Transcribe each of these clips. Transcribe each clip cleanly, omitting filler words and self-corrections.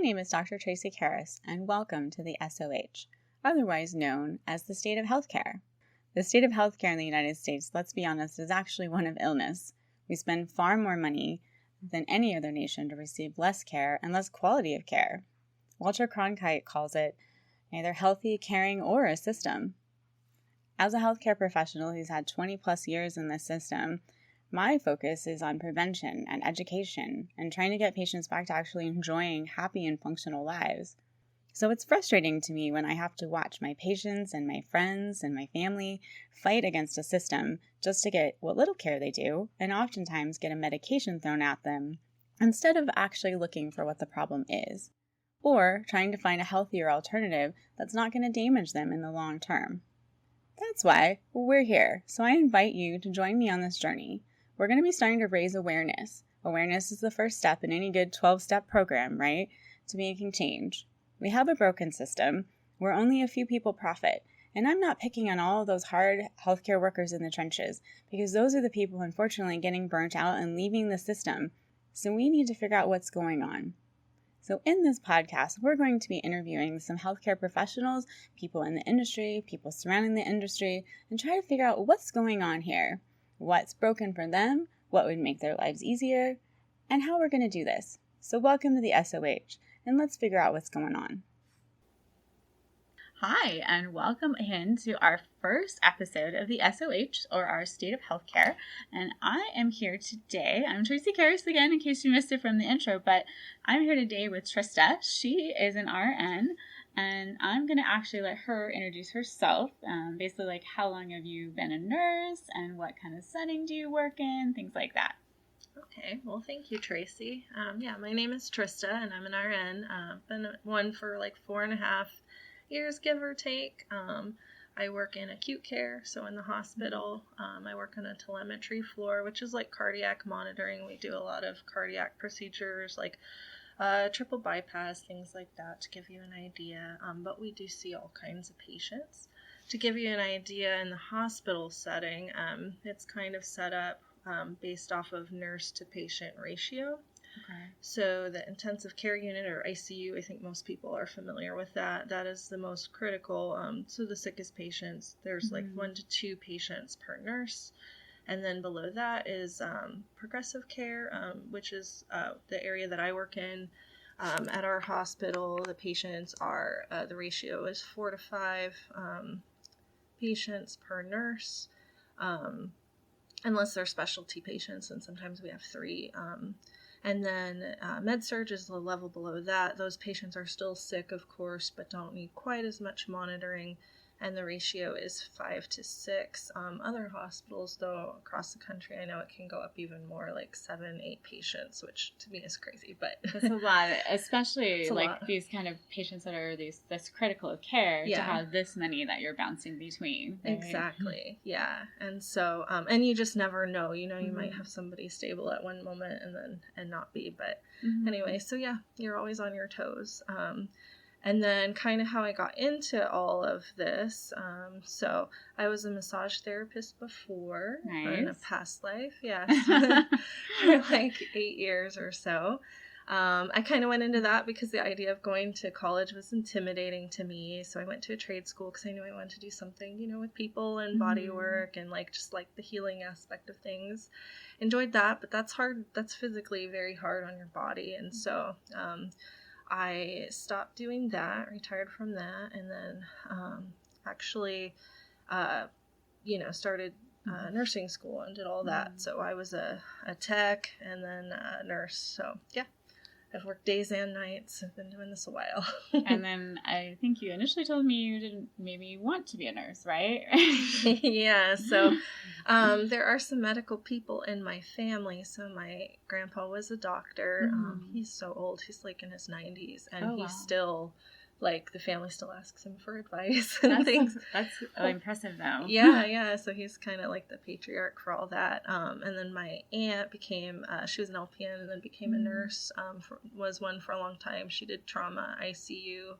name is Dr. Tracy Karas, and welcome to the SOH, otherwise known as the state of healthcare. The state of healthcare in the United States, let's be honest, is actually one of illness. We spend far more money than any other nation to receive less care and less quality of care. Walter Cronkite calls it neither healthy, caring, or a system. As a healthcare professional who's had 20 plus years in this system, my focus is on prevention and education and trying to get patients back to actually enjoying happy and functional lives. So it's frustrating to me when I have to watch my patients and my friends and my family fight against a system just to get what little care they do and oftentimes get a medication thrown at them instead of actually looking for what the problem is or trying to find a healthier alternative that's not going to damage them in the long term. That's why we're here. So I invite you to join me on this journey. We're going to be starting to raise awareness. Awareness is the first step in any good 12-step program, right? To making change. We have a broken system where only a few people profit. And I'm not picking on all of those hard healthcare workers in the trenches because those are the people, unfortunately, getting burnt out and leaving the system. So we need to figure out what's going on. So in this podcast, we're going to be interviewing some healthcare professionals, people in the industry, people surrounding the industry, and try to figure out what's going on here. What's broken for them, what would make their lives easier, and how we're going to do this. So welcome to the SOH, and let's figure out what's going on. Hi, and welcome in to our first episode of the SOH, or our State of Healthcare. And I am here today. I'm Tracy Karas again, in case you missed it from the intro, but I'm here today with Trista. She is an RN. And I'm going to actually let her introduce herself, basically like how long have you been a nurse and what kind of setting do you work in, things like that. Okay, well, thank you, Tracy. My name is Trista, and I'm an RN. Been one for like 4.5 years, give or take. I work in acute care, so in the hospital. I work on a telemetry floor, which is like cardiac monitoring. We do a lot of cardiac procedures, like triple bypass, things like that, to give you an idea. But we do see all kinds of patients. To give you an idea, in the hospital setting, it's kind of set up based off of nurse to patient ratio. Okay. So the intensive care unit, or ICU, I think most people are familiar with that. That is the most critical. So the sickest patients, there's like 1 to 2 patients per nurse. And then below that is progressive care, which is the area that I work in. At our hospital, the patients are, the ratio is 4 to 5 patients per nurse, unless they're specialty patients, and sometimes we have 3. And then med-surg is the level below that. Those patients are still sick, of course, but don't need quite as much monitoring. And the ratio is 5 to 6. Other hospitals, though, across the country, I know it can go up even more, like 7, 8 patients, which to me is crazy. But that's a lot, especially like lot. These kind of patients that are this critical of care to have this many that you're bouncing between. Right? Exactly, yeah. And so, and you just never know. You know, you might have somebody stable at one moment and not be. But anyway, so yeah, you're always on your toes. And then kind of how I got into all of this. So I was a massage therapist before in a past life. Yeah. For like 8 years or so. I kind of went into that because the idea of going to college was intimidating to me. So I went to a trade school because I knew I wanted to do something, you know, with people and body work and like just like the healing aspect of things. Enjoyed that, but that's hard. That's physically very hard on your body. And so, I stopped doing that, retired from that, and then started nursing school and did all that. So I was a tech and then a nurse. So yeah, I've worked days and nights. I've been doing this a while. And then I think you initially told me you didn't maybe want to be a nurse, right? Yeah, so there are some medical people in my family. So my grandpa was a doctor. He's so old. He's like in his 90s. And he's still, like, the family still asks him for advice and things. That's impressive, though. Yeah. So he's kind of like the patriarch for all that. And then my aunt became, she was an LPN and then became a nurse, was one for a long time. She did trauma, ICU.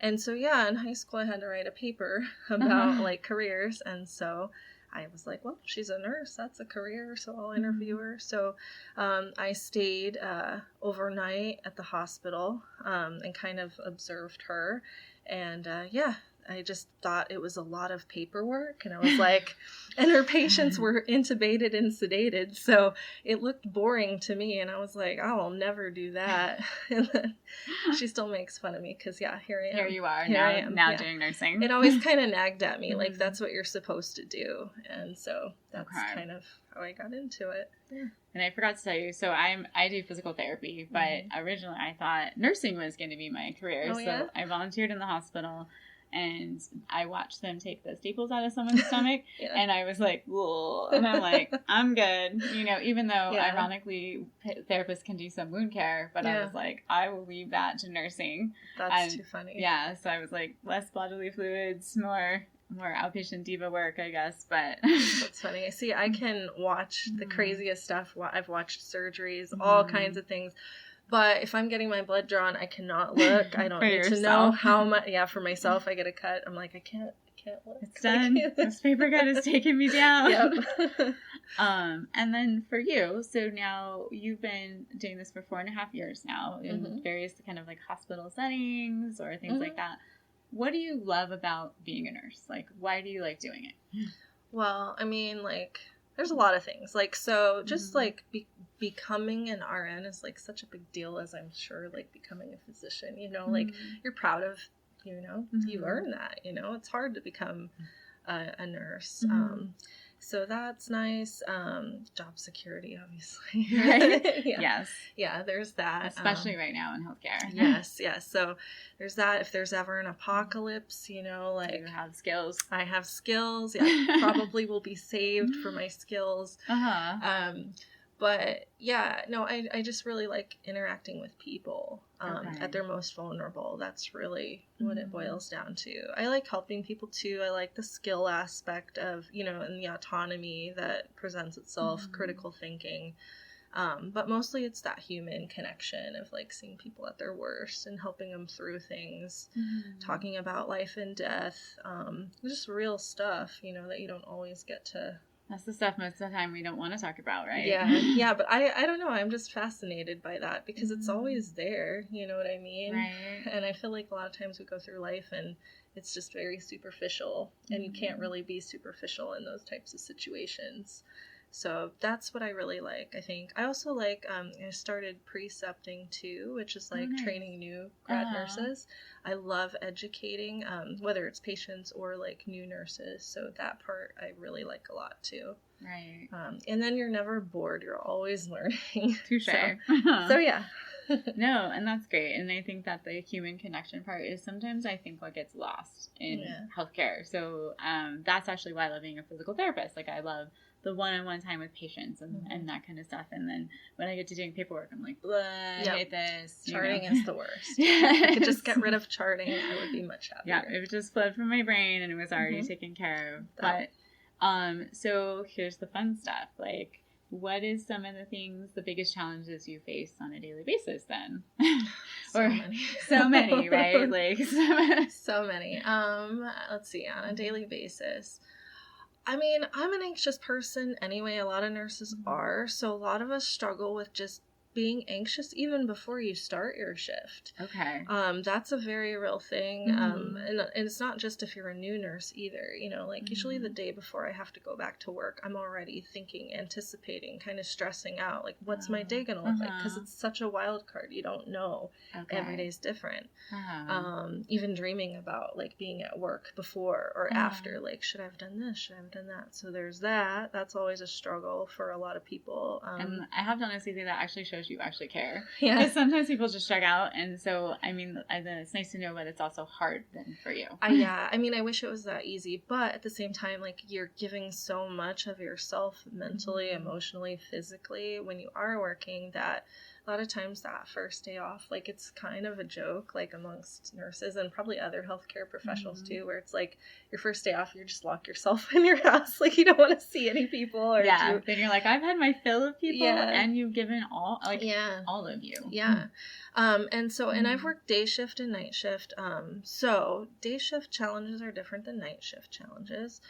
And so, yeah, in high school I had to write a paper about, like, careers. And so I was like, well, she's a nurse. That's a career, so I'll interview her. So I stayed overnight at the hospital and kind of observed her. And I just thought it was a lot of paperwork. And I was like, and her patients were intubated and sedated. So it looked boring to me. And I was like, I'll never do that. And then she still makes fun of me because, here I am. Here you are now doing nursing. It always kind of nagged at me, like, that's what you're supposed to do. And so that's kind of how I got into it. Yeah. And I forgot to tell you, so I do physical therapy, but originally I thought nursing was going to be my career. So I volunteered in the hospital, and I watched them take the staples out of someone's stomach, and I was like, whoa. And I'm like, I'm good. Even though ironically therapists can do some wound care, but I was like, I will leave that to nursing. That's too funny. Yeah, so I was like, less bodily fluids, more outpatient diva work, I guess, but that's funny. See, I can watch the craziest stuff. I've watched surgeries, all kinds of things. But if I'm getting my blood drawn, I cannot look. I don't need to know how much. Yeah, for myself, I get a cut. I'm like, I can't look. It's done. This paper cut is taking me down. Yep. And then for you, so now you've been doing this for 4.5 years now in various kind of like hospital settings or things like that. What do you love about being a nurse? Like, why do you like doing it? Well, I mean, like, there's a lot of things. Like, so just like becoming an RN is like such a big deal, as I'm sure like becoming a physician, like you're proud of, you earn that, it's hard to become a nurse. So that's nice. Job security, obviously. Right? Yes. Yeah, there's that. Especially right now in healthcare. Yes. So there's that. If there's ever an apocalypse, like... You have skills. I have skills. Yeah, probably will be saved for my skills. But yeah, no, I just really like interacting with people at their most vulnerable. That's really what it boils down to. I like helping people too. I like the skill aspect of, and the autonomy that presents itself, critical thinking. But mostly it's that human connection of like seeing people at their worst and helping them through things, talking about life and death, just real stuff, that you don't always get to. That's the stuff most of the time we don't want to talk about, right? Yeah, but I don't know. I'm just fascinated by that because it's always there, you know what I mean? Right. And I feel like a lot of times we go through life and it's just very superficial, and you can't really be superficial in those types of situations. So that's what I really like, I think. I also like, I started precepting too, which is like training new grad nurses. I love educating, whether it's patients or like new nurses. So that part I really like a lot too. Right. And then you're never bored. You're always learning. Touche. So yeah. No, and that's great. And I think that the human connection part is sometimes I think what gets lost in healthcare. So that's actually why I love being a physical therapist. Like I love the one-on-one time with patients and that kind of stuff. And then when I get to doing paperwork, I'm like, blah, I hate this. Charting is the worst. If I could just get rid of charting, I would be much happier. Yeah, it would just flowed from my brain and it was already taken care of. But so here's the fun stuff. Like, what is some of the things, the biggest challenges you face on a daily basis then? So many, right? Like so many. Let's see, on a daily basis. I mean, I'm an anxious person anyway. A lot of nurses are. So a lot of us struggle with just being anxious even before you start your shift. Okay. That's a very real thing. And it's not just if you're a new nurse either. Like usually the day before I have to go back to work, I'm already thinking, anticipating, kind of stressing out. Like, what's my day going to look like? Because it's such a wild card. You don't know. Every day's different. Even dreaming about like being at work before or after. Like, should I have done this? Should I have done that? So there's that. That's always a struggle for a lot of people. And I have to honestly say that actually shows you actually care. Yeah. Because sometimes people just check out, and so I mean, it's nice to know, but it's also hard then for you. Yeah. I mean, I wish it was that easy, but at the same time, like you're giving so much of yourself mentally, emotionally, physically when you are working that a lot of times that first day off, like it's kind of a joke, like amongst nurses and probably other healthcare professionals too, where it's like your first day off, you just lock yourself in your house, like you don't want to see any people. Or then you're like, I've had my fill of people, and you've given all of you. Yeah. And so, and I've worked day shift and night shift. So day shift challenges are different than night shift challenges.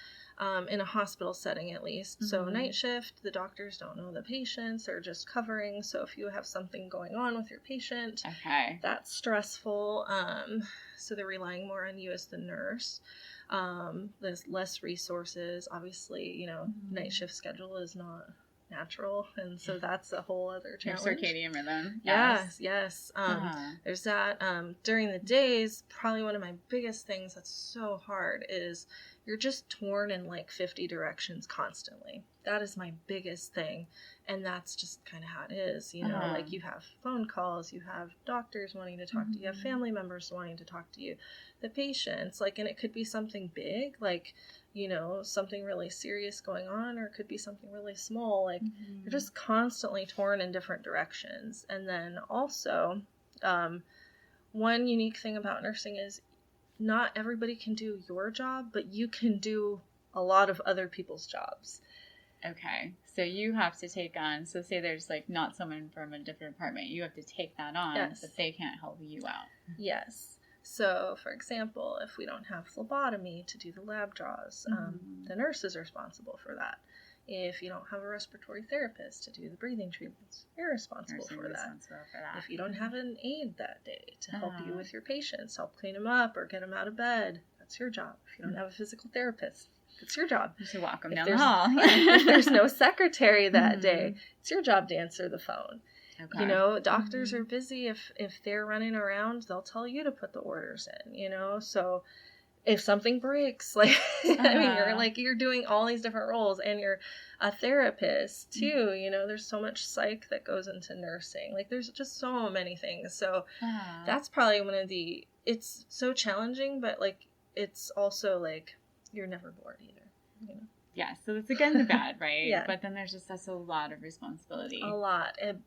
in a hospital setting at least. So night shift, the doctors don't know the patients, they're just covering. So if you have something going on with your patient, that's stressful. So they're relying more on you as the nurse. There's less resources. Obviously, night shift schedule is not natural, and so that's a whole other challenge. Your circadian rhythm. Yes. There's that. During the days, probably one of my biggest things that's so hard is you're just torn in like 50 directions constantly. That is my biggest thing, and that's just kind of how it is. Like you have phone calls, you have doctors wanting to talk to you, you have family members wanting to talk to you, the patients, like, and it could be something big, like, something really serious going on, or it could be something really small. Like, you're just constantly torn in different directions. And then also, one unique thing about nursing is not everybody can do your job, but you can do a lot of other people's jobs. Okay. So you have to take on, so say there's like not someone from a different department, you have to take that on, but they can't help you out. Yes. So, for example, if we don't have phlebotomy to do the lab draws, the nurse is responsible for that. If you don't have a respiratory therapist to do the breathing treatments, you're responsible for that. If you don't have an aide that day to help you with your patients, help clean them up or get them out of bed, that's your job. If you don't have a physical therapist, it's your job. You should walk them down the hall. If there's no secretary that day, it's your job to answer the phone. Okay. Doctors are busy. If they're running around, they'll tell you to put the orders in, so if something breaks, like, I mean, you're doing all these different roles, and you're a therapist too, there's so much psych that goes into nursing. Like, there's just so many things. So that's probably one of it's so challenging, but like, it's also like, you're never bored either, Yeah, so it's again the bad, right? Yeah. But then there's just that's a lot of responsibility. A lot. And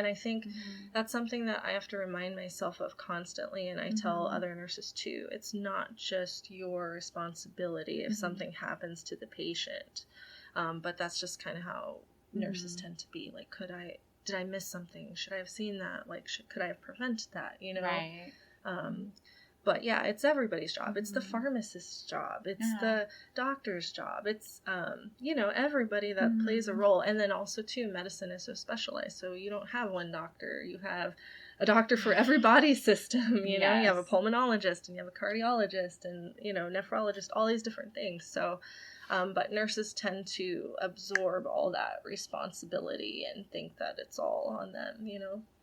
I think that's something that I have to remind myself of constantly, and I tell other nurses too. It's not just your responsibility if something happens to the patient, but that's just kind of how nurses tend to be. Like, did I miss something? Should I have seen that? Like, could I have prevented that? Right. But yeah, it's everybody's job. It's the pharmacist's job. It's the doctor's job. It's, everybody that plays a role. And then also too, medicine is so specialized. So you don't have one doctor. You have a doctor for every body system. You have a pulmonologist, and you have a cardiologist, and, nephrologist, all these different things. So, but nurses tend to absorb all that responsibility and think that it's all on them,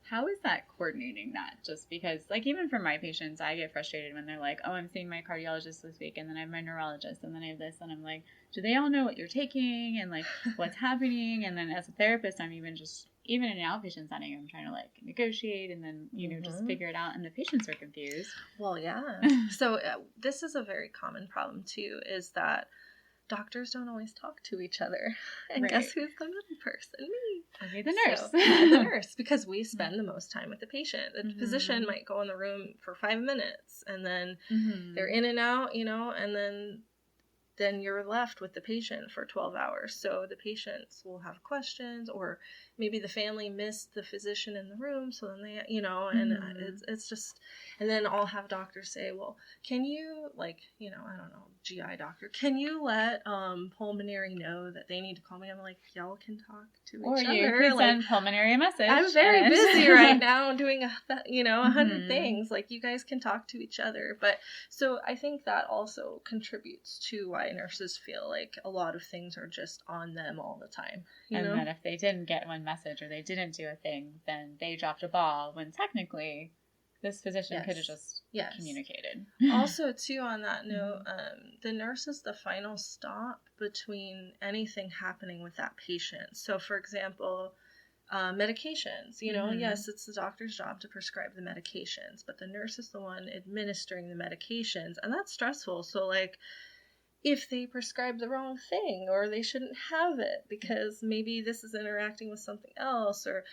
How is that coordinating that? Just because, like, even for my patients, I get frustrated when they're like, oh, I'm seeing my cardiologist this week, and then I have my neurologist, and then I have this, and I'm like, do they all know what you're taking, and, like, what's happening? And then as a therapist, I'm even in an outpatient setting, I'm trying to, like, negotiate and then, just figure it out, and the patients are confused. Well, yeah. So this is a very common problem, too, is that doctors don't always talk to each other. And guess who's the middle person? Me. Okay, the nurse. So, the nurse, because we spend the most time with the patient. The physician might go in the room for 5 minutes, and then they're in and out, and then you're left with the patient for 12 hours. So the patients will have questions, or maybe the family missed the physician in the room. So then they, and it's just, and then I'll have doctors say, well, can you, like, I don't know, GI doctor, can you let pulmonary know that they need to call me? I'm like, y'all can talk to each other. Or you could send pulmonary a message. I'm very busy right now doing 100 things. Like, you guys can talk to each other. But so I think that also contributes to why nurses feel like a lot of things are just on them all the time. And that if they didn't get one message or they didn't do a thing, then they dropped a ball, when technically this physician could have just communicated. Also, too, on that note, the nurse is the final stop between anything happening with that patient. So, for example, medications, yes, it's the doctor's job to prescribe the medications, but the nurse is the one administering the medications, and that's stressful. So, like, if they prescribe the wrong thing, or they shouldn't have it because maybe this is interacting with something else, or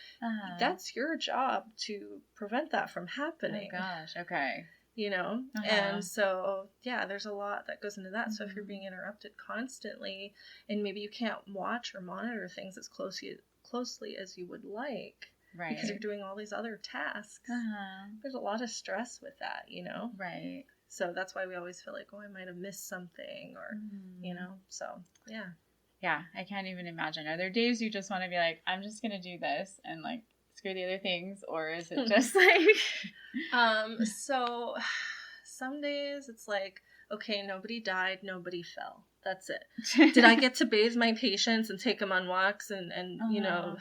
that's your job to prevent that from happening. Oh gosh, okay. And so, there's a lot that goes into that. So if you're being interrupted constantly, and maybe you can't watch or monitor things as closely as you would like, because you're doing all these other tasks, there's a lot of stress with that, Right. So that's why we always feel like, oh, I might have missed something, or, so yeah. Yeah, I can't even imagine. Are there days you just want to be like, I'm just going to do this and like screw the other things? Or is it just like... So some days it's like, okay, nobody died, nobody fell. That's it. Did I get to bathe my patients and take them on walks and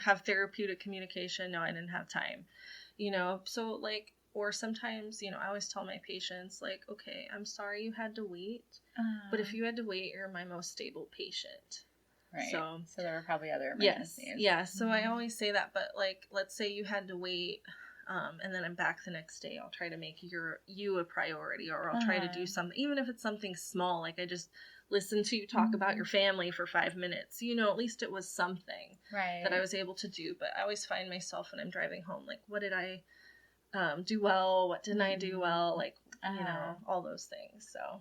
have therapeutic communication? No, I didn't have time. So like, or sometimes, I always tell my patients like, okay, I'm sorry you had to wait, but if you had to wait, you're my most stable patient. Right. So there were probably other emergencies. Yes. Yeah. So I always say that, but like, let's say you had to wait, and then I'm back the next day. I'll try to make you a priority, or I'll try to do something, even if it's something small. Like I just listened to you talk about your family for 5 minutes. At least it was something that I was able to do. But I always find myself when I'm driving home, like, what did I do well? What didn't I do well? Like, all those things. So.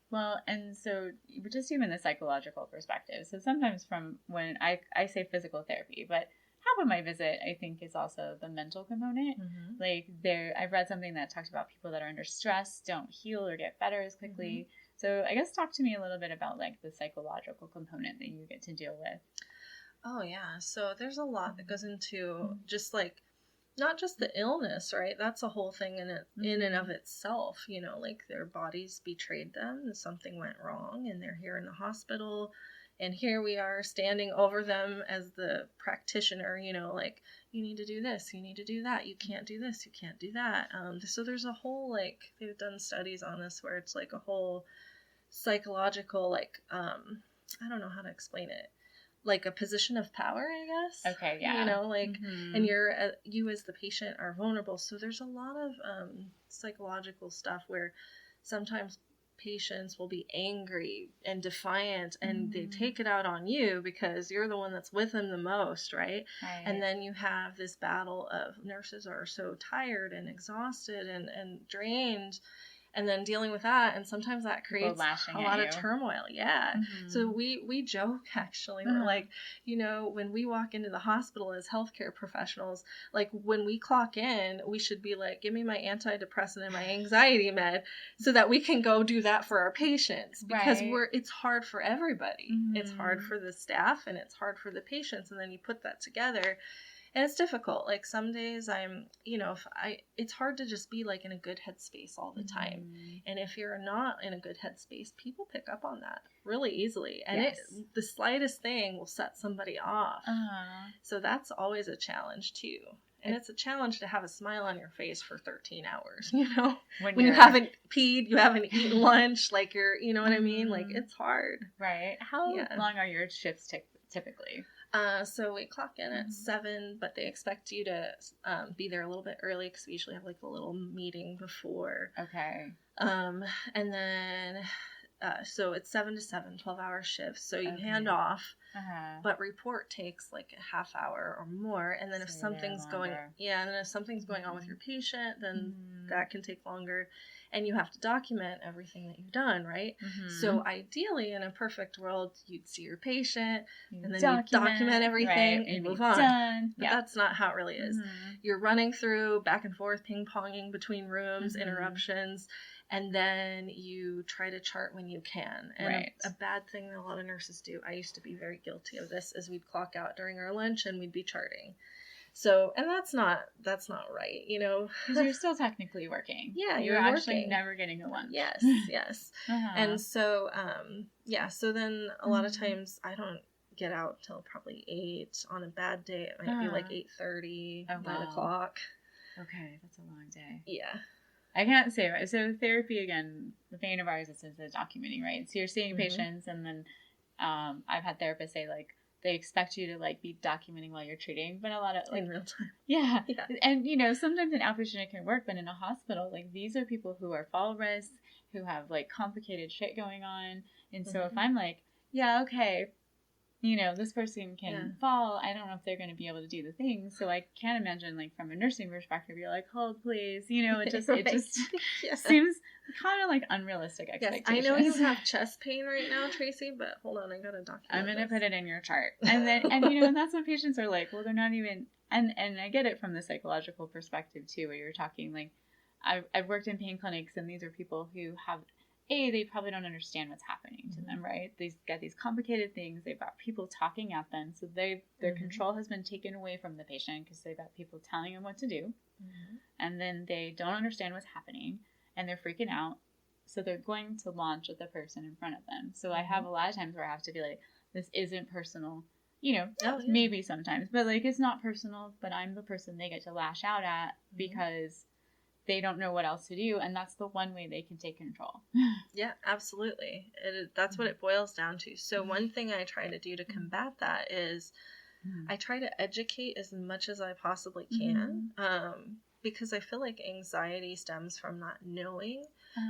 Well, and so just even the psychological perspective. So sometimes from when I say physical therapy, but half of my visit, I think, is also the mental component. Mm-hmm. Like I've read something that talks about people that are under stress don't heal or get better as quickly. Mm-hmm. So I guess talk to me a little bit about like the psychological component that you get to deal with. Oh yeah. So there's a lot that goes into just like, not just the illness, right? That's a whole thing in and of itself, like their bodies betrayed them, something went wrong, and they're here in the hospital, and here we are standing over them as the practitioner, like, you need to do this, you need to do that, you can't do this, you can't do that. So there's a whole, like, they've done studies on this where it's like a whole psychological, like, I don't know how to explain it. Like a position of power, I guess. Okay, yeah. And you as the patient are vulnerable. So there's a lot of psychological stuff where sometimes patients will be angry and defiant, and they take it out on you because you're the one that's with them the most, right? And then you have this battle of nurses are so tired and exhausted and drained. And then dealing with that, and sometimes that creates a lot of turmoil. Yeah. Mm-hmm. So we joke, actually. We're like, when we walk into the hospital as healthcare professionals, like when we clock in, we should be like, give me my antidepressant and my anxiety med so that we can go do that for our patients. Because it's hard for everybody. Mm-hmm. It's hard for the staff and it's hard for the patients. And then you put that together. And it's difficult. Like some days it's hard to just be like in a good headspace all the time. Mm-hmm. And if you're not in a good headspace, people pick up on that really easily. And the slightest thing will set somebody off. Uh-huh. So that's always a challenge too. And it's a challenge to have a smile on your face for 13 hours, when you haven't peed, you haven't eaten lunch, like you know what I mean? Like it's hard. Right. How long are your shifts typically? So we clock in at 7, but they expect you to be there a little bit early because we usually have like a little meeting before. Okay. And then, so it's 7 to 7, 12-hour shifts. So you hand off, but report takes like a half hour or more. And then if something's going on with your patient, then that can take longer. And you have to document everything that you've done, right? Mm-hmm. So ideally, in a perfect world, you'd see your patient, and then you document everything and move on. Done. But that's not how it really is. Mm-hmm. You're running through, back and forth, ping-ponging between rooms, interruptions, and then you try to chart when you can. And a bad thing that a lot of nurses do, I used to be very guilty of this, is we'd clock out during our lunch and we'd be charting. So, and that's not right, Because you're still technically working. Yeah, you're actually never getting a lunch. Yes. Uh-huh. And so, so then a lot of times I don't get out till probably 8. On a bad day, it might be like 8:30, 9 o'clock. Okay, that's a long day. Yeah. I can't say it. So therapy, again, the pain of ours is the documenting, right? So you're seeing patients, and then I've had therapists say, like, they expect you to like be documenting while you're treating, but a lot of like in real time. Yeah. And sometimes an outpatient it can work, but in a hospital, like these are people who are fall risks, who have like complicated shit going on. And so if I'm like, okay, this person can fall, I don't know if they're going to be able to do the things. So I can't imagine, like, from a nursing perspective, you're like, hold please, it just seems kind of like unrealistic expectations. Yes, I know you have chest pain right now, Tracy, but hold on, I got to document I'm going to put it in your chart. And then, and that's what patients are like, well, they're not even, and I get it from the psychological perspective too, where you're talking like, I've worked in pain clinics, and these are people who have, they probably don't understand what's happening to them, right? They've got these complicated things. They've got people talking at them. So their control has been taken away from the patient because they've got people telling them what to do. And then they don't understand what's happening, and they're freaking out. So they're going to launch at the person in front of them. So I have a lot of times where I have to be like, this isn't personal. Maybe sometimes, but like, it's not personal, but I'm the person they get to lash out at because they don't know what else to do, and that's the one way they can take control. Yeah, absolutely. That's what it boils down to. So one thing I try to do to combat that is I try to educate as much as I possibly can, because I feel like anxiety stems from not knowing.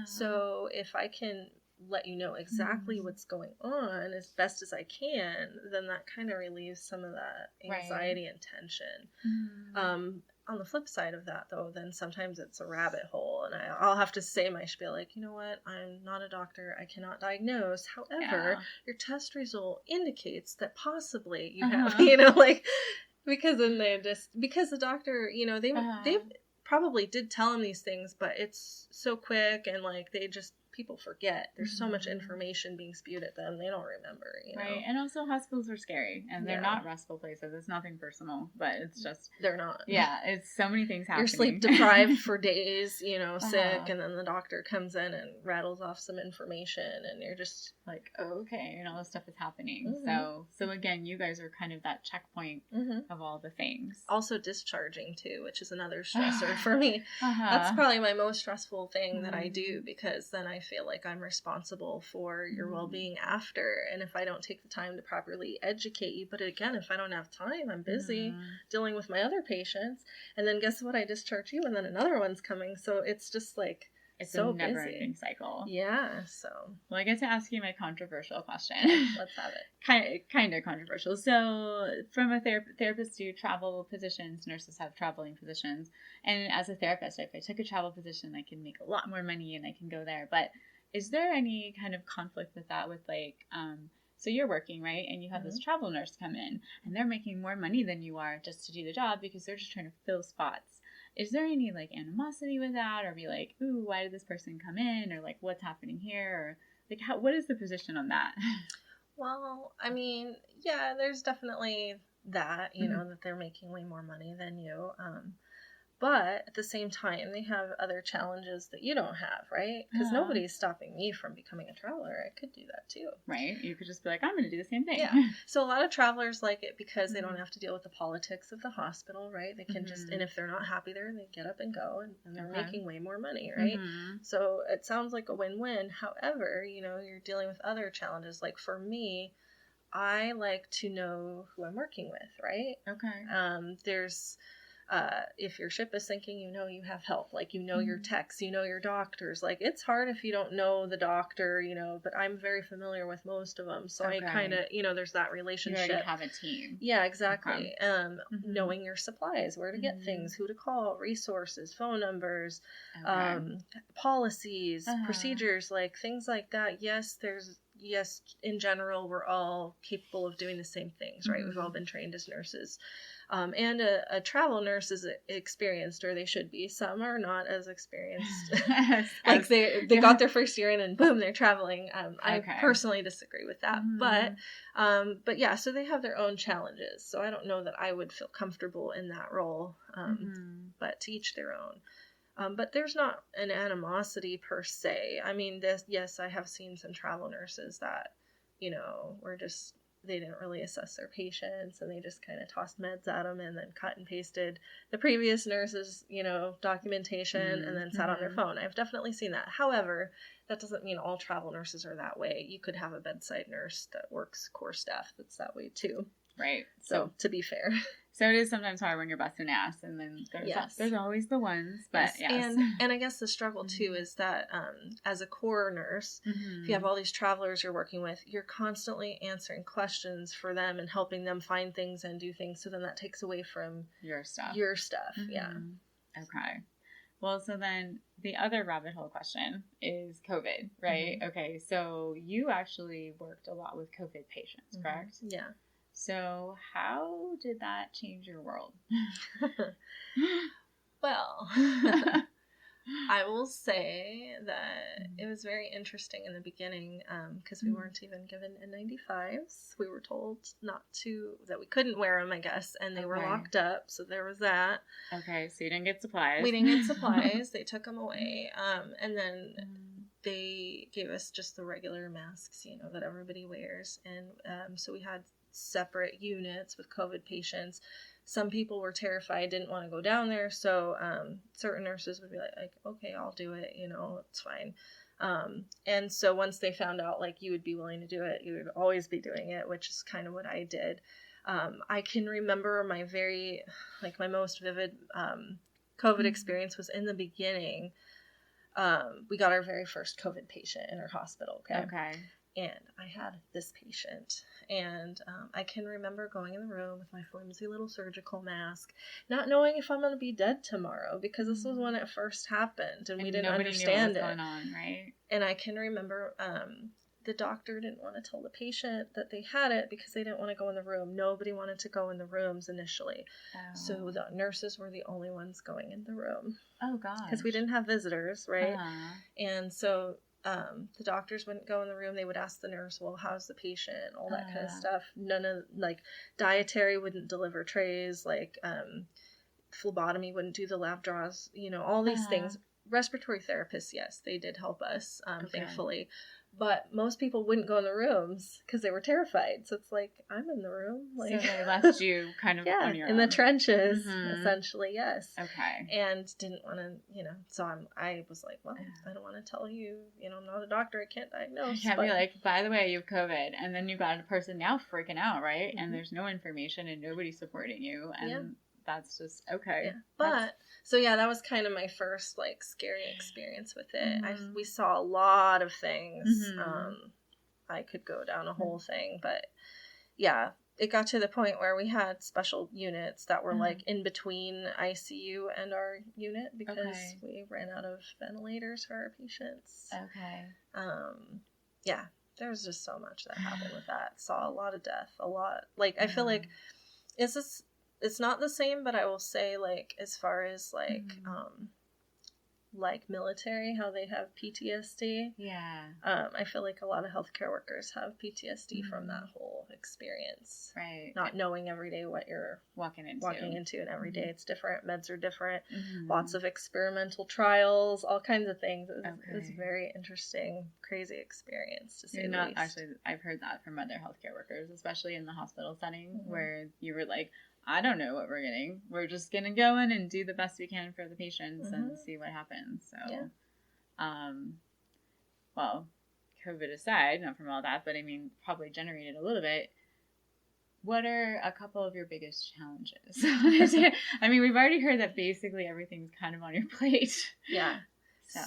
So if I can let you know exactly what's going on as best as I can, then that kind of relieves some of that anxiety and tension. On the flip side of that, though, then sometimes it's a rabbit hole, and I'll have to say my spiel, like, you know what, I'm not a doctor, I cannot diagnose. However, your test result indicates that possibly you have, because then because the doctor, they probably did tell him these things, but it's so quick, and like people forget. There's so much information being spewed at them, they don't remember, Right, and also hospitals are scary, and they're not restful places. It's nothing personal, but it's just... They're not. Yeah, it's so many things happening. You're sleep deprived for days, sick, and then the doctor comes in and rattles off some information, and you're just like, oh, okay, and all this stuff is happening. So again, you guys are kind of that checkpoint of all the things. Also discharging, too, which is another stressor for me. That's probably my most stressful thing that I do, because then I feel like I'm responsible for your well-being after, and if I don't take the time to properly educate you, but again, if I don't have time, I'm busy dealing with my other patients, and then guess what, I discharge you, and then another one's coming, so it's just like, it's so a never-ending cycle. Yeah, so. Well, I get to ask you my controversial question. Let's have it. Kind of controversial. So, from a therapist to travel positions, nurses have traveling positions. And as a therapist, if I took a travel position, I can make a lot more money and I can go there. But is there any kind of conflict with that, with like, so you're working, right? And you have this travel nurse come in, and they're making more money than you are just to do the job because they're just trying to fill spots. Is there any like animosity with that, or be like, ooh, why did this person come in, or like, what's happening here, or like, what is the position on that? Well, I mean, yeah, there's definitely that, that they're making way more money than you. But at the same time, they have other challenges that you don't have, right? Because nobody's stopping me from becoming a traveler. I could do that too. Right. You could just be like, I'm going to do the same thing. Yeah. So a lot of travelers like it because they don't have to deal with the politics of the hospital, right? They can just, and if they're not happy there, they get up and go, and they're making way more money, right? So it sounds like a win-win. However, you're dealing with other challenges. Like for me, I like to know who I'm working with, right? Okay. There's... if your ship is sinking, you have help, like, your techs, your doctors, like, it's hard if you don't know the doctor, but I'm very familiar with most of them. So I kind of, there's that relationship. You already have a team. Yeah, exactly. Knowing your supplies, where to get things, who to call, resources, phone numbers, policies, procedures, like things like that. Yes, in general, we're all capable of doing the same things, right? We've all been trained as nurses. And a travel nurse is experienced, or they should be. Some are not as experienced. Like they got their first year in and boom, they're traveling. I personally disagree with that. But yeah, so they have their own challenges. So I don't know that I would feel comfortable in that role. But to each their own. But there's not an animosity per se. I mean, yes, I have seen some travel nurses that, were just... they didn't really assess their patients, and they just kind of tossed meds at them and then cut and pasted the previous nurse's, documentation and then sat on their phone. I've definitely seen that. However, that doesn't mean all travel nurses are that way. You could have a bedside nurse that works core staff that's that way too. Right. So to be fair. So it is sometimes hard when you're busting ass, and then there's always the ones, but yes. And I guess the struggle too is that as a core nurse, if you have all these travelers you're working with, you're constantly answering questions for them and helping them find things and do things. So then that takes away from your stuff. Yeah. Okay. Well, so then the other rabbit hole question is COVID, right? Okay. So you actually worked a lot with COVID patients, correct? Yeah. So how did that change your world? Well, I will say that it was very interesting in the beginning because we weren't even given N95s. We were told that we couldn't wear them, I guess, and they were locked up, so there was that. Okay, so you didn't get supplies. We didn't get supplies. They took them away, and then they gave us just the regular masks, that everybody wears, and so we had separate units with COVID patients. Some people were terrified, didn't want to go down there, so certain nurses would be like, okay, I'll do it, it's fine. And so once they found out, you would be willing to do it, you would always be doing it, which is kind of what I did. I can remember my most vivid COVID experience was in the beginning. We got our very first COVID patient in our hospital, okay? And I had this patient, and I can remember going in the room with my flimsy little surgical mask, not knowing if I'm going to be dead tomorrow, because this was when it first happened, and we didn't understand knew what was going on, right? And I can remember the doctor didn't want to tell the patient that they had it because they didn't want to go in the room. Nobody wanted to go in the rooms initially. Oh. So the nurses were the only ones going in the room. Oh, gosh. Because we didn't have visitors, right? And so the doctors wouldn't go in the room. They would ask the nurse, well, how's the patient? All that kind of stuff. None of, dietary wouldn't deliver trays, phlebotomy wouldn't do the lab draws, all these things. Respiratory therapists, yes, they did help us, thankfully. But most people wouldn't go in the rooms because they were terrified. So it's I'm in the room. So they left you kind of on your own. In the trenches, essentially, yes. Okay. And didn't want to, so I was like, well, I don't want to tell you, I'm not a doctor. I can't diagnose. You can't be like, by the way, you have COVID. And then you've got a person now freaking out, right? And there's no information and nobody's supporting you. And that's just, okay. Yeah. But, so yeah, that was kind of my first, scary experience with it. We saw a lot of things. I could go down a whole thing, but yeah, it got to the point where we had special units that were in between ICU and our unit because we ran out of ventilators for our patients. Okay. Yeah, there was just so much that happened with that. Saw a lot of death, a lot. I feel like it's not the same, but I will say, as far as, military, how they have PTSD. Yeah. I feel like a lot of healthcare workers have PTSD from that whole experience. Right. Not knowing every day what you're walking into, and every day it's different. Meds are different. Lots of experimental trials, all kinds of things. It's a very interesting, crazy experience to say the least. Actually, I've heard that from other healthcare workers, especially in the hospital setting, where you were like, I don't know what we're getting. We're just going to go in and do the best we can for the patients and see what happens. So, well, COVID aside, not from all that, but I mean, probably generated a little bit. What are a couple of your biggest challenges? I mean, we've already heard that basically everything's kind of on your plate. Yeah.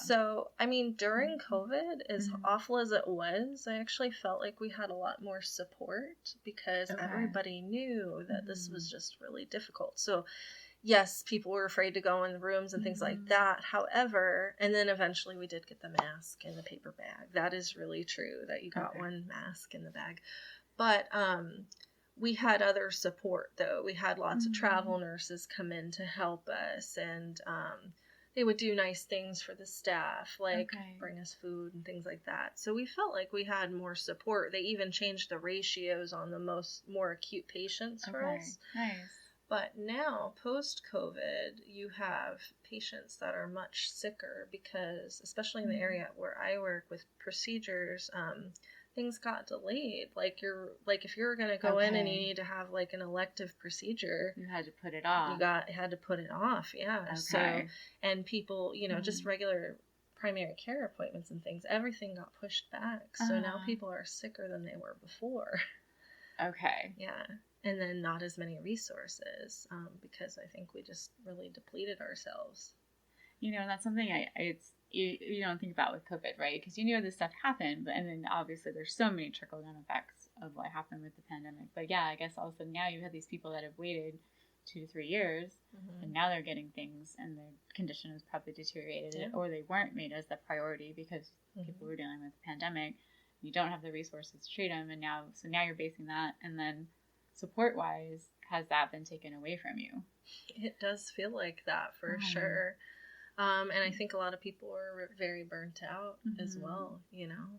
So, I mean, during COVID, as awful as it was, I actually felt like we had a lot more support because everybody knew that this was just really difficult. So, yes, people were afraid to go in the rooms and things like that. However, and then eventually we did get the mask in the paper bag. That is really true that you got one mask in the bag. But we had other support, though. We had lots of travel nurses come in to help us, and they would do nice things for the staff, bring us food and things like that. So we felt like we had more support. They even changed the ratios on the more acute patients for us. Nice. But now, post-COVID, you have patients that are much sicker because, especially in the area where I work with procedures, things got delayed. If you're going to go in and you need to have an elective procedure, you had to put it off. Had to put it off. Yeah. Okay. So, and people, just regular primary care appointments and things, everything got pushed back. So now people are sicker than they were before. Okay. Yeah. And then not as many resources because I think we just really depleted ourselves. That's something you don't think about with COVID, right? Because this stuff happened, and then obviously there's so many trickle-down effects of what happened with the pandemic. But yeah, I guess all of a sudden now you have these people that have waited 2 to 3 years, and now they're getting things, and their condition has probably deteriorated, or they weren't made as the priority because people were dealing with the pandemic. You don't have the resources to treat them, and now you're basing that, and then support-wise, has that been taken away from you? It does feel like that for sure. And I think a lot of people are very burnt out as well,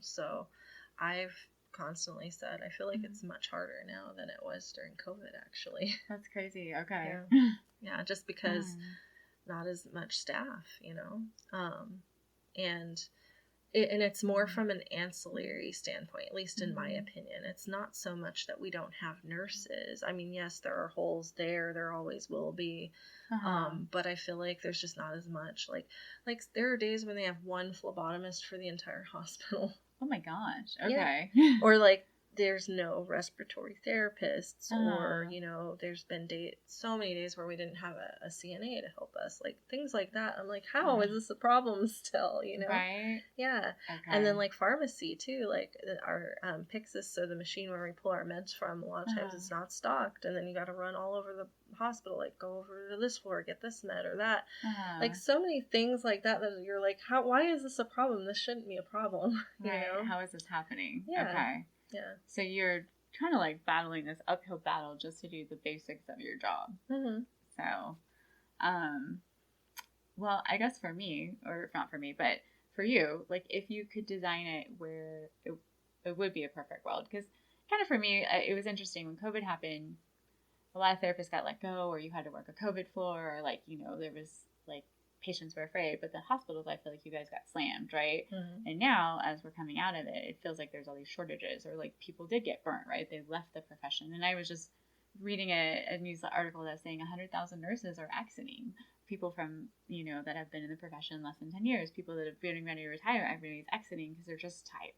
so I've constantly said, I feel like it's much harder now than it was during COVID, actually. That's crazy. Okay. Yeah, just because not as much staff, and it's more from an ancillary standpoint, at least in my opinion. It's not so much that we don't have nurses. I mean, yes, there are holes there always will be. But I feel like there's just not as much. Like there are days when they have one phlebotomist for the entire hospital. Oh my gosh. Okay. Yeah. Or like there's no respiratory therapists, or there's been so many days where we didn't have a CNA to help us, like things like that. I'm like, how is this a problem still? Right? Yeah. Okay. And then like pharmacy too, like our Pyxis, so the machine where we pull our meds from, a lot of times it's not stocked, and then you got to run all over the hospital, like go over to this floor, get this med or that, like so many things like that you're like, why is this a problem? This shouldn't be a problem. Right. How is this happening? Yeah. Okay. Yeah. So you're kind of like battling this uphill battle just to do the basics of your job. So, well, I guess for me, or not for me, but for you, like if you could design it where it would be a perfect world, because kind of for me, it was interesting when COVID happened. A lot of therapists got let go, or you had to work a COVID floor, or like, there was like patients were afraid, but the hospitals, I feel like you guys got slammed, right? And now as we're coming out of it, it feels like there's all these shortages, or like people did get burnt, right? They left the profession. And I was just reading a news article that's saying 100,000 nurses are exiting. People from, that have been in the profession less than 10 years, people that have been ready to retire, everybody's exiting because they're just tired.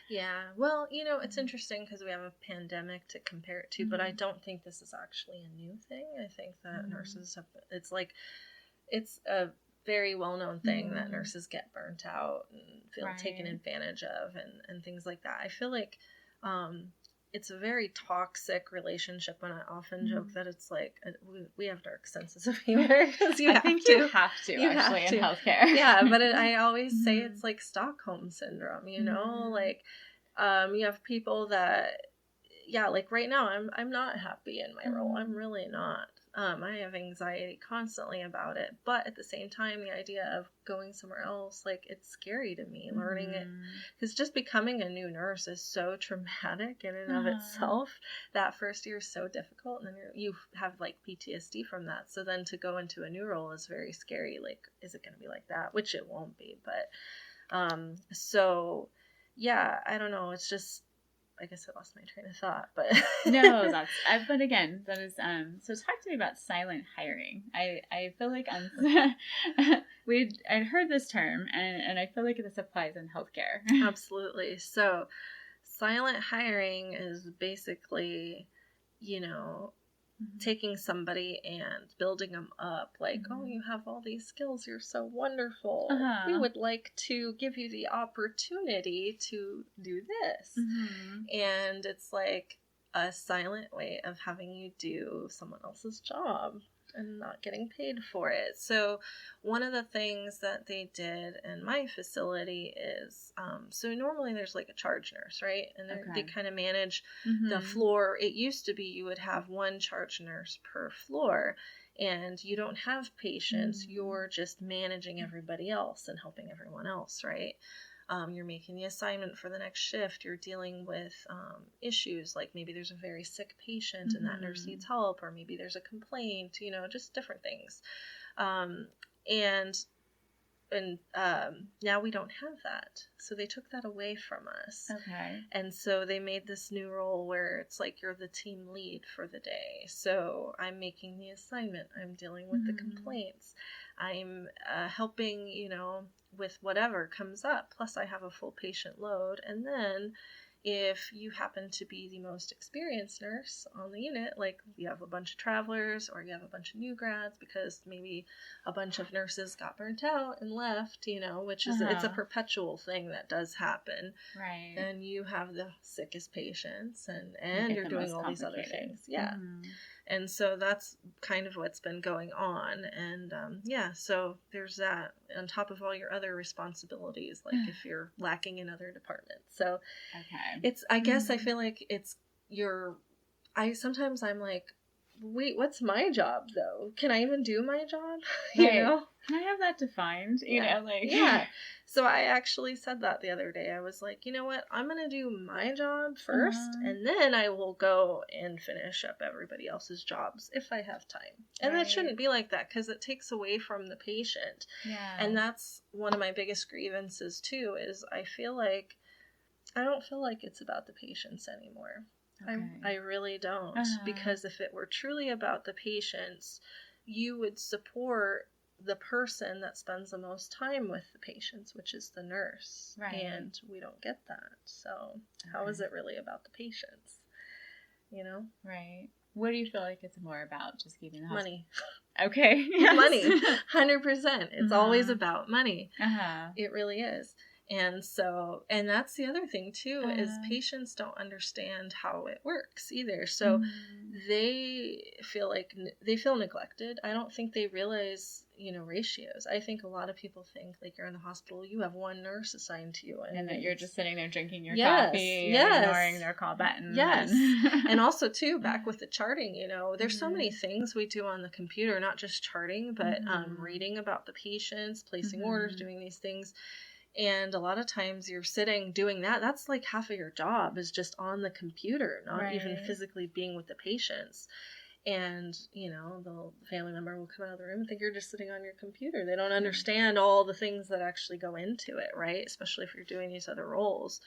Yeah. Well, it's interesting because we have a pandemic to compare it to, but I don't think this is actually a new thing. I think that nurses have, it's a very well-known thing that nurses get burnt out and feel taken advantage of and things like that. I feel like it's a very toxic relationship, and I often joke that it's like we have dark senses of humor. I think you have to in healthcare. Yeah, but I always say it's like Stockholm syndrome, like you have people that, like right now I'm not happy in my role. I'm really not. I have anxiety constantly about it, but at the same time, the idea of going somewhere else, like it's scary to me, learning it, because just becoming a new nurse is so traumatic in and of itself. That first year is so difficult, and then you have like PTSD from that. So then to go into a new role is very scary. Like, is it going to be like that? Which it won't be, but so yeah, I don't know. It's just, I guess I lost my train of thought, but no, but again, that is, so talk to me about silent hiring. I feel like I'd heard this term, and I feel like this applies in healthcare. Absolutely. So silent hiring is basically, taking somebody and building them up, like, oh, you have all these skills, you're so wonderful, we would like to give you the opportunity to do this. And it's like a silent way of having you do someone else's job and not getting paid for it. So one of the things that they did in my facility is, so normally there's like a charge nurse, right? And they kind of manage the floor. It used to be you would have one charge nurse per floor, and you don't have patients. You're just managing everybody else and helping everyone else, right? You're making the assignment for the next shift. You're dealing with issues, like maybe there's a very sick patient and that nurse needs help, or maybe there's a complaint, just different things. And now we don't have that. So they took that away from us. Okay. And so they made this new role where it's like you're the team lead for the day. So I'm making the assignment. I'm dealing with the complaints. I'm helping, with whatever comes up. Plus I have a full patient load. And then if you happen to be the most experienced nurse on the unit, like you have a bunch of travelers or you have a bunch of new grads because maybe a bunch of nurses got burnt out and left, which is, it's a perpetual thing that does happen. Right. And you have the sickest patients and you're doing all these other things. Yeah. And so that's kind of what's been going on. And so there's that on top of all your other responsibilities, like if you're lacking in other departments. So it's, I guess I feel like it's sometimes I'm like, wait, what's my job though? Can I even do my job? Right. You know? Can I have that defined? You know, like. Yeah. So I actually said that the other day. I was like, you know what? I'm going to do my job first, and then I will go and finish up everybody else's jobs if I have time. And that shouldn't be like that, because it takes away from the patient. Yeah. And that's one of my biggest grievances too, is I don't feel like it's about the patients anymore. Okay. I really don't. Because if it were truly about the patients, you would support the person that spends the most time with the patients, which is the nurse. Right. And we don't get that. So how is it really about the patients? You know? Right. What do you feel like it's more about? Just keeping the hospital? Money. Okay. Yes. Money. 100%. It's always about money. It really is. And that's the other thing too, is patients don't understand how it works either. So they feel neglected. I don't think they realize, ratios. I think a lot of people think like you're in the hospital, you have one nurse assigned to you. And that you're just sitting there drinking your coffee and ignoring their call button. Yes. And also too, back with the charting, there's so many things we do on the computer, not just charting, but reading about the patients, placing orders, doing these things. And a lot of times you're sitting doing that. That's like half of your job is just on the computer, not even physically being with the patients. And, the family member will come out of the room and think you're just sitting on your computer. They don't understand all the things that actually go into it, right? Especially if you're doing these other roles.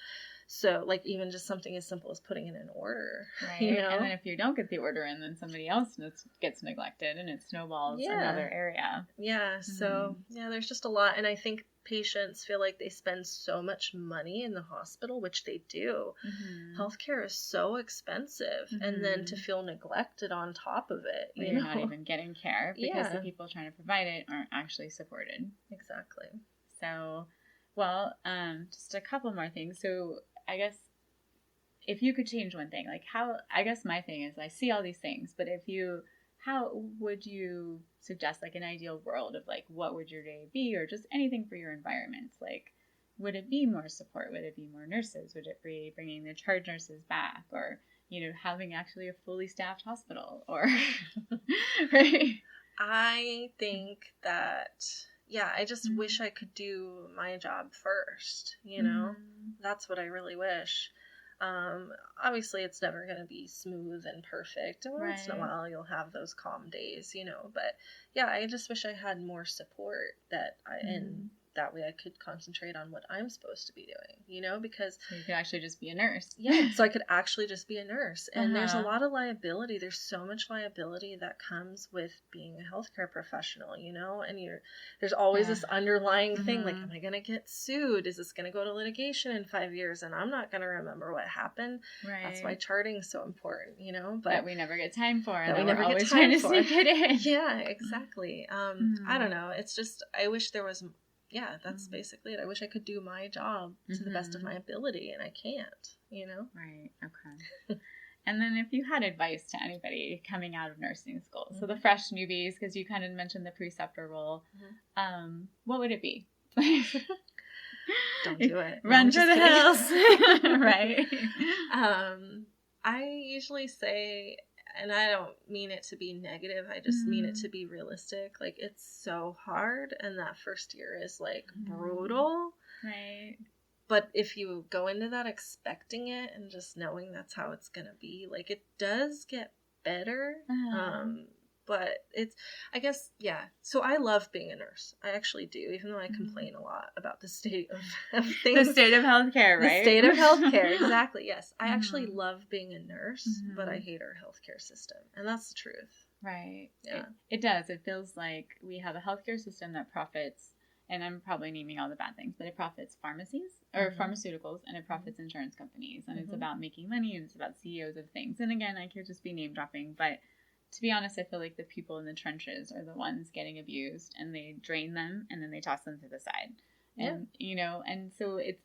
So, like, even just something as simple as putting in an order. Right. And then if you don't get the order in, then somebody else gets neglected and it snowballs another area. Yeah. So, there's just a lot. And I think patients feel like they spend so much money in the hospital, which they do. Healthcare is so expensive. And then to feel neglected on top of it. You're not even getting care because the people trying to provide it aren't actually supported. Exactly. So, well, just a couple more things. So, I guess if you could change one thing, like I guess my thing is I see all these things, but how would you suggest like an ideal world of like, what would your day be, or just anything for your environment? Like, would it be more support? Would it be more nurses? Would it be bringing the charge nurses back, or, having actually a fully staffed hospital, or, right? I think that, I just wish I could do my job first, That's what I really wish. Obviously it's never going to be smooth and perfect. And once in a while you'll have those calm days, but I just wish I had more support and that way I could concentrate on what I'm supposed to be doing, because so you could actually just be a nurse. Yeah. So I could actually just be a nurse. And there's a lot of liability. There's so much liability that comes with being a healthcare professional, and there's always this underlying thing, like, am I going to get sued? Is this going to go to litigation in 5 years? And I'm not going to remember what happened. Right. That's why charting is so important, but that we never get time for, and that we never always trying to sneak it in. Yeah, exactly. I don't know. It's just, I wish there was, that's basically it. I wish I could do my job to the best of my ability, and I can't, Right. Okay. And then if you had advice to anybody coming out of nursing school, so the fresh newbies, because you kind of mentioned the preceptor role, what would it be? Don't do it. Run for the hills. Right. I usually say, and I don't mean it to be negative, I just mean it to be realistic. Like, it's so hard, and that first year is, like, brutal. Right. But if you go into that expecting it and just knowing that's how it's going to be, like, it does get better. But it's, I guess, So I love being a nurse. I actually do, even though I complain a lot about the state of things. The state of healthcare, right? The state of healthcare, exactly, yes. I actually love being a nurse, but I hate our healthcare system. And that's the truth. Right. Yeah. It does. It feels like we have a healthcare system that profits, and I'm probably naming all the bad things, but it profits pharmacies, or pharmaceuticals, and it profits insurance companies. And it's about making money, and it's about CEOs of things. And again, I could just be name dropping, but to be honest, I feel like the people in the trenches are the ones getting abused, and they drain them and then they toss them to the side. And, and so it's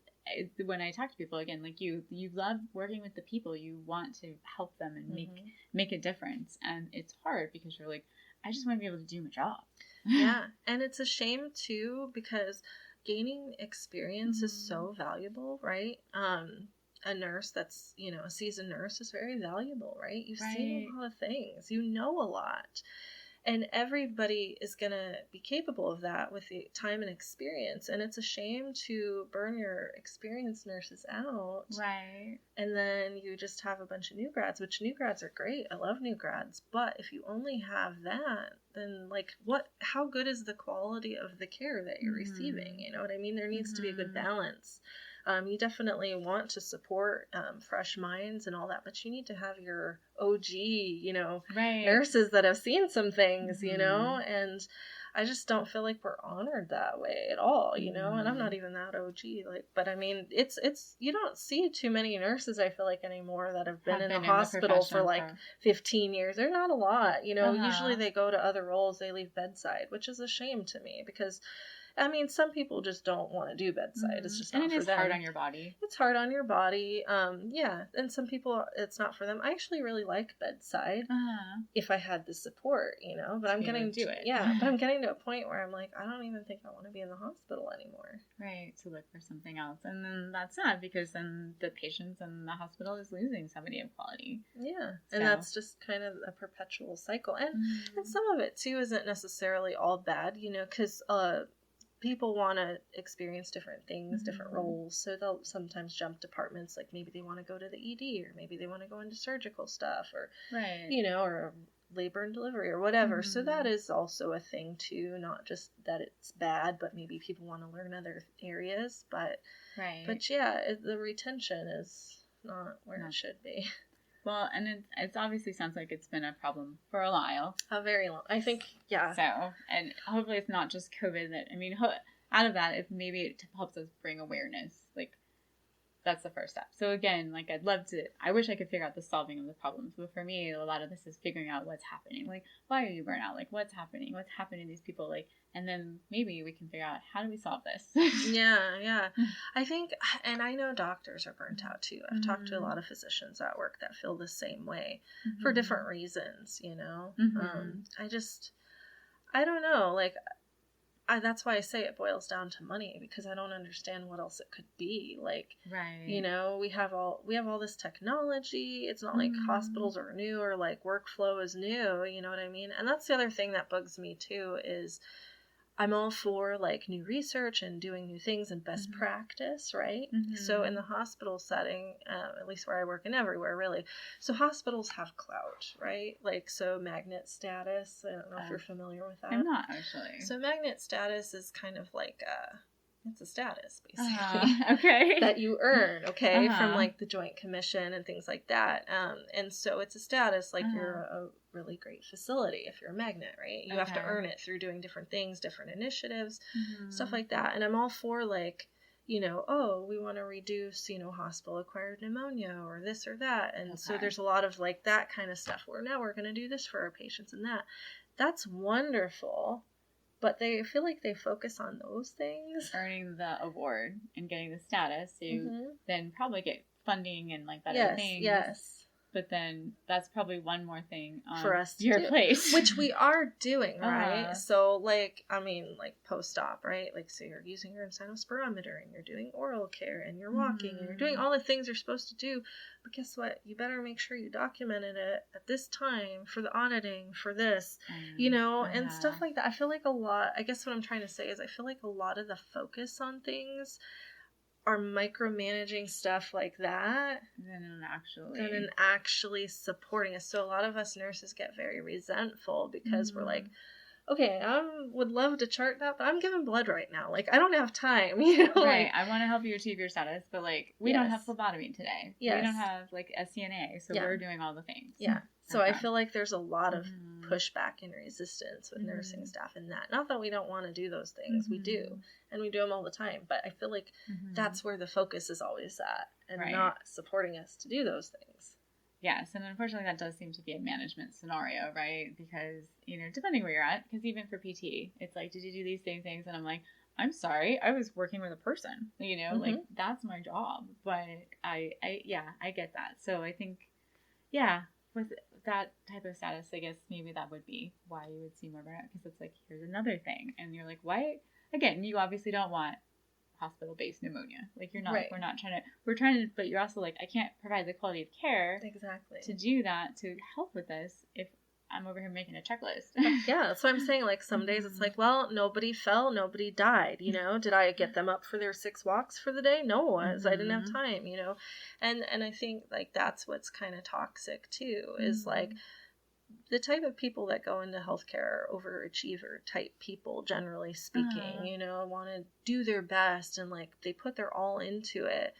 when I talk to people, again, like you love working with the people, you want to help them and make a difference. And it's hard because you're like, I just want to be able to do my job. Yeah. And it's a shame too, because gaining experience is so valuable, right? a nurse that's, you know, a seasoned nurse is very valuable, right? You've Right. seen a lot of things. You know a lot. And everybody is going to be capable of that with the time and experience. And it's a shame to burn your experienced nurses out. Right. And then you just have a bunch of new grads, which new grads are great. I love new grads. But if you only have that, then like how good is the quality of the care that you're receiving? You know what I mean? There needs to be a good balance. You definitely want to support fresh minds and all that, but you need to have your OG, you know, nurses that have seen some things, you know, and I just don't feel like we're honored that way at all, you know, and I'm not even that OG, like, but I mean, it's, you don't see too many nurses, I feel like, anymore that have been in the hospital for like 15 years. They're not a lot, you know, usually they go to other roles, they leave bedside, which is a shame to me because I mean, some people just don't want to do bedside. It's just not for them. And it is hard on your body. It's hard on your body. Yeah. And some people, it's not for them. I actually really like bedside if I had the support, you know, but I'm getting to it. Yeah. But I'm getting to a point where I'm like, I don't even think I want to be in the hospital anymore. Right. To look for something else. And then that's sad because then the patients and the hospital is losing somebody of quality. Yeah. So. And that's just kind of a perpetual cycle. And, and some of it too isn't necessarily all bad, you know, because, people want to experience different things, different roles, so they'll sometimes jump departments, like maybe they want to go to the ED, or maybe they want to go into surgical stuff, or, you know, or labor and delivery, or whatever. So that is also a thing too, not just that it's bad, but maybe people want to learn other areas, but yeah, the retention is not where it should be. Well, and it obviously sounds like it's been a problem for a while. A very long, I think, yeah. So, and hopefully it's not just COVID that, I mean, out of that, if maybe it helps us bring awareness, like, that's the first step. So again, like, I wish I could figure out the solving of the problems, but for me, a lot of this is figuring out what's happening. Like, why are you burnt out? Like, what's happening? What's happening to these people? Like, and then maybe we can figure out, how do we solve this? Yeah. I think, and I know doctors are burnt out too. I've talked to a lot of physicians at work that feel the same way for different reasons, you know? I don't know, like, that's why I say it boils down to money, because I don't understand what else it could be. Like, you know, we have all this technology. It's not like hospitals are new or like workflow is new. You know what I mean? And that's the other thing that bugs me too, is I'm all for like new research and doing new things and best practice, right? So in the hospital setting, at least where I work and everywhere really, so hospitals have clout, right? Like, so magnet status, I don't know if you're familiar with that. I'm not actually. So magnet status is kind of like it's a status basically okay, that you earn, okay, from like the Joint Commission and things like that. And so it's a status like you're a really great facility if you're a magnet, right? You have to earn it through doing different things, different initiatives, stuff like that. And I'm all for like, you know, oh, we want to reduce, you know, hospital acquired pneumonia or this or that. And so there's a lot of like that kind of stuff where now we're going to do this for our patients and that. That's wonderful. But they feel like they focus on those things. Earning the award and getting the status, so you then probably get funding and like better things. Yes. But then that's probably one more thing on for us to your do, place. Which we are doing, right? So, like, I mean, like post-op, right? Like, so you're using your insinospirometer and you're doing oral care and you're walking and you're doing all the things you're supposed to do. But guess what? You better make sure you documented it at this time for the auditing, for this, you know, and stuff like that. I feel like I guess what I'm trying to say is I feel like a lot of the focus on things are micromanaging stuff like that than actually supporting us. So a lot of us nurses get very resentful because we're like, okay, I would love to chart that, but I'm giving blood right now. Like, I don't have time, you know? Right. I want to help you achieve your status, but like, we don't have phlebotomy today. We don't have like SCNA, so we're doing all the things. Yeah. So I feel like there's a lot of pushback and resistance with nursing staff in that. Not that we don't want to do those things. We do. And we do them all the time. But I feel like that's where the focus is always at and not supporting us to do those things. Yes. And unfortunately, that does seem to be a management scenario, right? Because, you know, depending where you're at, because even for PT, it's like, did you do these things? And I'm like, I'm sorry, I was working with a person, you know, like that's my job. But I get that. So I think, with that type of status, I guess maybe that would be why you would see more burnout, because it's like, here's another thing. And you're like, why? Again, you obviously don't want hospital-based pneumonia. Like, you're not, Right. we're trying to, but you're also like, I can't provide the quality of care Exactly to do that, to help with this, if I'm over here making a checklist. Yeah, that's what I'm saying. Like, some days it's like, well, nobody fell, nobody died, you know? Did I get them up for their 6 walks for the day? No, I didn't have time, you know? And I think, like, that's what's kind of toxic, too, is, like, the type of people that go into healthcare are overachiever type people, generally speaking, you know, want to do their best, and, like, they put their all into it.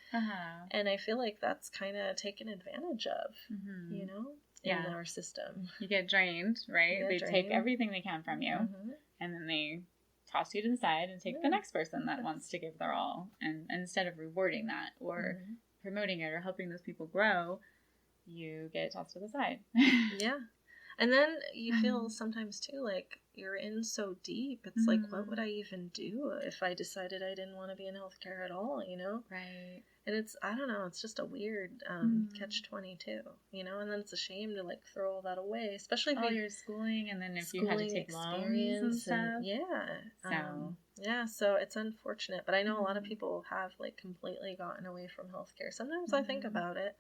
And I feel like that's kind of taken advantage of, you know? In our system. You get drained, right? They take everything they can from you, and then they toss you to the side and take the next person that wants to give their all. And instead of rewarding that or promoting it or helping those people grow, you get tossed to the side. Yeah. And then you feel sometimes too like you're in so deep. It's like, what would I even do if I decided I didn't want to be in healthcare at all, you know? Right. And it's, I don't know, it's just a weird catch-22, you know? And then it's a shame to, like, throw all that away, especially if you're schooling, and then if you had to take loans and stuff. So it's unfortunate. But I know a lot of people have, like, completely gotten away from healthcare. Sometimes I think about it.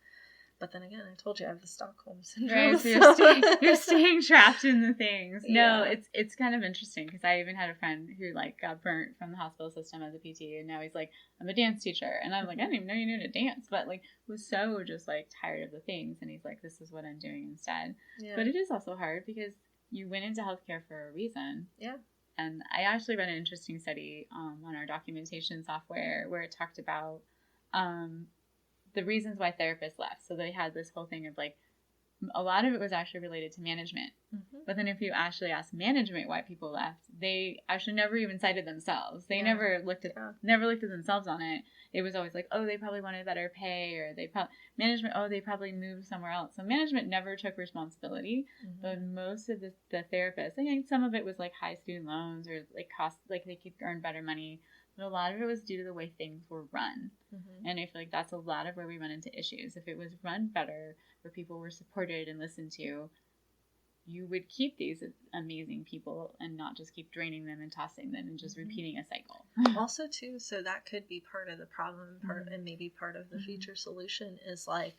But then again, I told you I have the Stockholm syndrome. Right, so you're staying trapped in the things. No, it's kind of interesting, because I even had a friend who, like, got burnt from the hospital system as a PT, and now he's like, I'm a dance teacher. And I'm like, I didn't even know you knew to dance, but, like, was so just, like, tired of the things, and he's like, this is what I'm doing instead. Yeah. But it is also hard, because you went into healthcare for a reason. Yeah. And I actually read an interesting study on our documentation software where it talked about the reasons why therapists left. So they had this whole thing of, like, a lot of it was actually related to management. But then if you actually ask management why people left, they actually never even cited themselves. They never looked at themselves on it. It was always like, oh, they probably wanted better pay, or they probably moved somewhere else. So management never took responsibility. But most of the therapists, I think some of it was like high student loans, or like cost, like they could earn better money. But a lot of it was due to the way things were run. And I feel like that's a lot of where we run into issues. If it was run better, where people were supported and listened to, you would keep these amazing people and not just keep draining them and tossing them and just repeating a cycle. Also, too, so that could be part of the problem, and maybe part of the future solution is, like,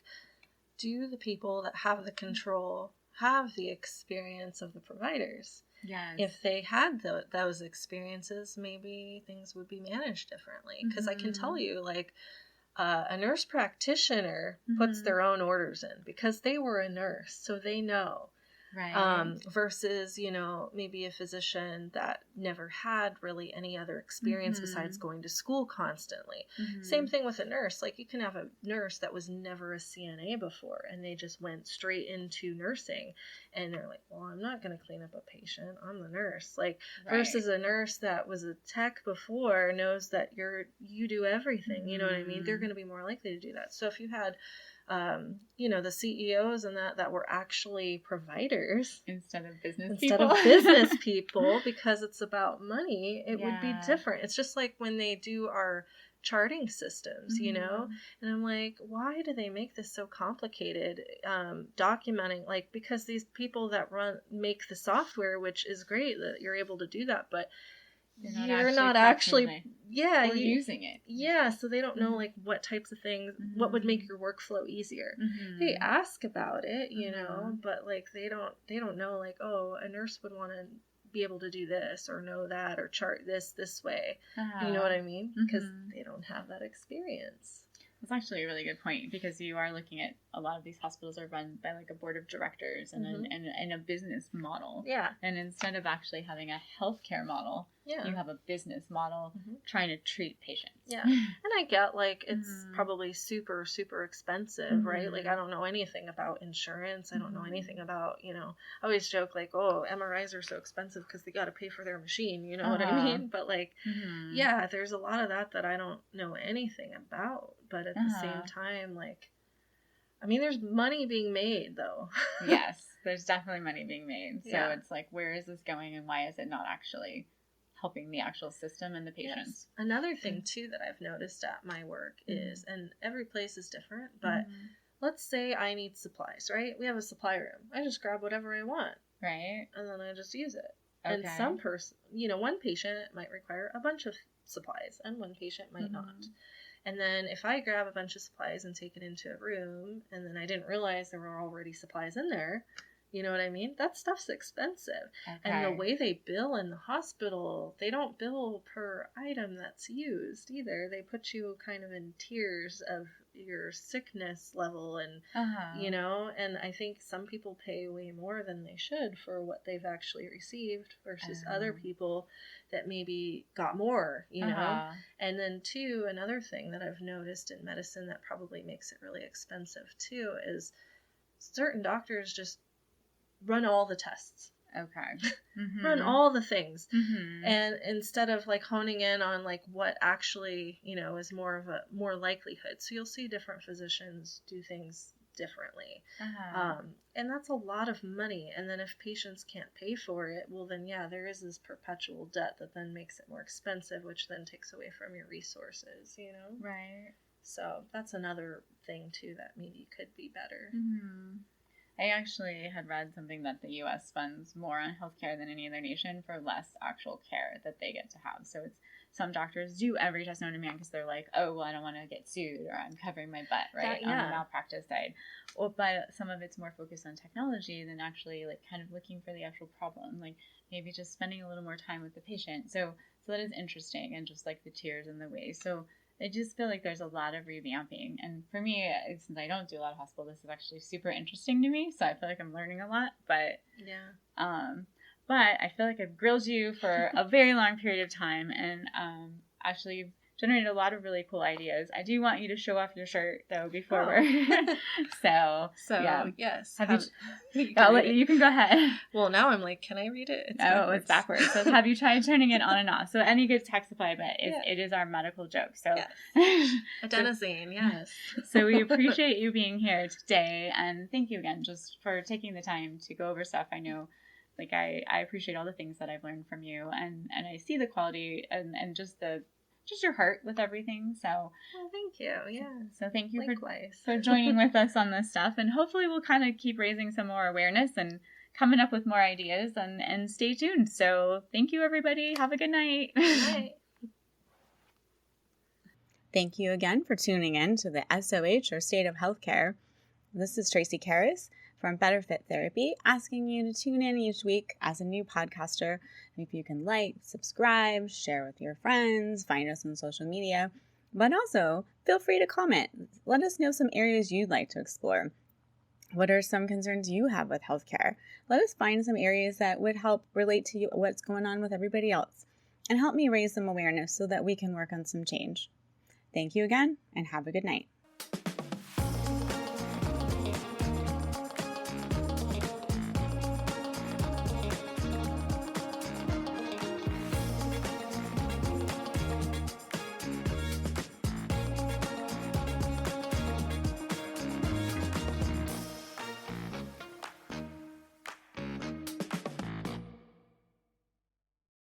do the people that have the control have the experience of the providers? Yes. If they had those experiences, maybe things would be managed differently. Because I can tell you, like, a nurse practitioner puts their own orders in because they were a nurse, so they know. Right. Versus, you know, maybe a physician that never had really any other experience besides going to school constantly. Same thing with a nurse. Like, you can have a nurse that was never a CNA before, and they just went straight into nursing, and they're like, well, I'm not going to clean up a patient. I'm the nurse. Like, versus a nurse that was a tech before, knows that you do everything. You know what I mean? They're going to be more likely to do that. So if you had you know, the CEOs and that were actually providers instead of business people, because it's about money, it would be different. It's just like when they do our charting systems, you know, and I'm like, why do they make this so complicated? Documenting, like, because these people that make the software, which is great that you're able to do that, but you're not actually using it. Yeah, so they don't know, like, what types of things, what would make your workflow easier. They ask about it, you know, but, like, they don't know, like, oh, a nurse would want to be able to do this or know that or chart this way. You know what I mean? Because they don't have that experience. That's actually a really good point, because you are looking at a lot of these hospitals are run by, like, a board of directors and a business model. Yeah. And instead of actually having a healthcare model, you have a business model trying to treat patients. Yeah. And I get, like, it's probably super, super expensive, right? Like, I don't know anything about insurance. I don't know anything about, you know, I always joke, like, oh, MRIs are so expensive because they got to pay for their machine. You know what I mean? But, like, yeah, there's a lot of that I don't know anything about. But at the same time, like, I mean, there's money being made, though. Yes, there's definitely money being made. So it's like, where is this going, and why is it not actually helping the actual system and the patients? Yes. Another thing, too, that I've noticed at my work is, and every place is different, but let's say I need supplies, right? We have a supply room. I just grab whatever I want. Right. And then I just use it. Okay. And some person, you know, one patient might require a bunch of supplies and one patient might not. And then if I grab a bunch of supplies and take it into a room, and then I didn't realize there were already supplies in there, you know what I mean? That stuff's expensive. Okay. And the way they bill in the hospital, they don't bill per item that's used either. They put you kind of in tiers of your sickness level and, you know, and I think some people pay way more than they should for what they've actually received versus other people that maybe got more, you know. And then too, another thing that I've noticed in medicine that probably makes it really expensive too is certain doctors just run all the tests. Okay. Run all the things. And instead of like honing in on like what actually, you know, is more likelihood. So you'll see different physicians do things differently. And that's a lot of money. And then if patients can't pay for it, well then yeah, there is this perpetual debt that then makes it more expensive, which then takes away from your resources, you know? Right. So that's another thing too that maybe could be better. I actually had read something that the U.S. spends more on healthcare than any other nation for less actual care that they get to have. So it's some doctors do every test known to man because they're like, oh, well, I don't want to get sued or I'm covering my butt, right, on the malpractice side. Well, but some of it's more focused on technology than actually like kind of looking for the actual problem, like maybe just spending a little more time with the patient. So that is interesting, and just like the tiers and the ways. So I just feel like there's a lot of revamping. And for me, since I don't do a lot of hospital, this is actually super interesting to me. So I feel like I'm learning a lot. But but I feel like I've grilled you for a very long period of time and actually generated a lot of really cool ideas. I do want you to show off your shirt, though, before we're... So yeah. Yes. You can go ahead. Well, now I'm like, can I read it? It's backwards. So have you tried turning it on and off? So any good tech supply, but it is our medical joke. So adenosine, yes. So we appreciate you being here today, and thank you again just for taking the time to go over stuff. I know, like, I appreciate all the things that I've learned from you, and I see the quality and just your heart with everything. So well, thank you. Yeah. So thank you Likewise. for joining with us on this stuff, and hopefully we'll kind of keep raising some more awareness and coming up with more ideas, and stay tuned. So thank you, everybody. Have a good night. Good night. Thank you again for tuning in to the SOH, or State of Healthcare. This is Tracy Karas from Better Fit Therapy, asking you to tune in each week as a new podcaster. If you can like, subscribe, share with your friends, find us on social media, but also feel free to comment. Let us know some areas you'd like to explore. What are some concerns you have with healthcare? Let us find some areas that would help relate to you, what's going on with everybody else, and help me raise some awareness so that we can work on some change. Thank you again, and have a good night.